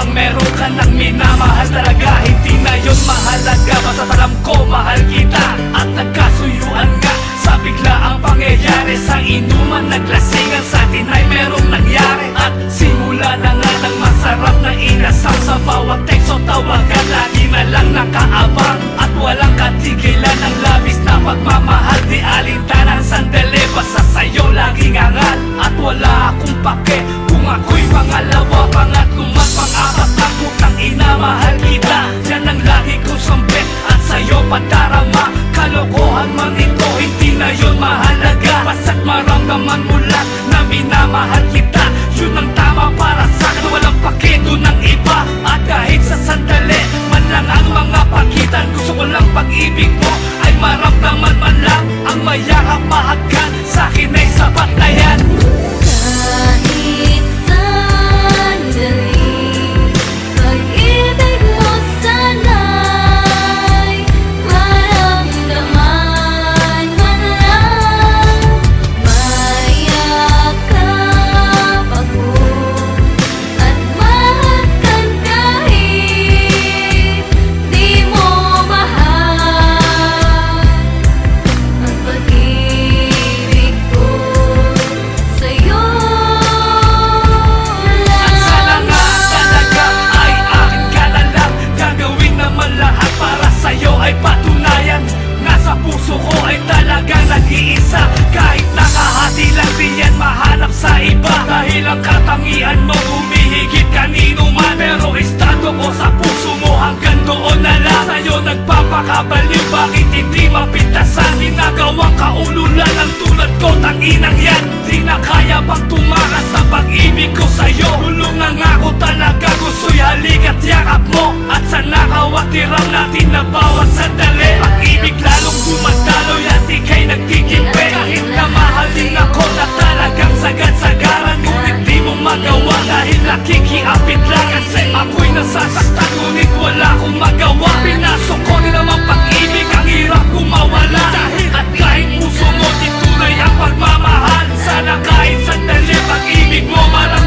bang meron ka ng minamahal talaga? Hindi na yun mahalaga, basta't alam ko mahal kita. At nagkasuyuan nga sa bigla ang pangyayari. Sa inuman naglasingan, sa atin ay merong nangyari. At simula na nga ng masarap na inasam. Sa bawat tekso tawagan, lagi na lang nakaabang. At walang katigilan ng labis na pagmamahal. Di alintanan sandali, basta sa'yo laging angat. At wala akong pake kung ako'y pangalawa, pangatlo man, pang-apat na putang ina, mahal kita. Yan ang lagi kong sambit at sa'yo padarama. Kalokohan man ito, hindi na yun mahalaga. Basta't maramdaman mo lang na minamahal kita. Yun ang tama para sa'kin, walang pake doon ng iba. At kahit sa sandali man lang ang mga pagitan, gusto ko lang pag-ibig mo ay maramdaman man lang. Ang mayakap mahagkan sa'kin ay sapat na yan. Kahit sandali, pag-ibig mo sana'y maramdaman man lang. Mayakap ako at mahagkan kahit di mo mahal. Ang pag-ibig ko sa'yo At sana nga talaga ay akin ka na lang. Gagawin naman lahat para sa'yo ay patunayan. Nasa puso ko ay talagang nag-iisa. Kahit nakahati lang di yan mahanap sa iba. Dahil ang katangian mo humihigit kanino man. Pero estado ko sa puso mo hanggang doon na lang. Sa'yo nagpapakabaliw, bakit hindi mapintasan? Ginagawang kaululan ang tulad ko, tanginang yan. Di na kaya bang tumakas sa pag-ibig ko sa'yo? Tulungan nga ko talaga, gusto'y halik at yakap mo. At sa nakawatiram natin na bawat sandali, pag-ibig lalong dumadaloy at ika'y nagkikimpe. Kahit na mahal din ako na talagang sagad-sagaran, ngunit di mo magawa dahil nakikiapit lang. Kasi ako'y nasasaktan, ngunit wala akong magawa. Pinasok ko din naman pag-ibig, ang hirap kumawala. At kahit puso mo di tunay ang pagmamahal, sana kahit sandali pag-ibig mo maramdaman.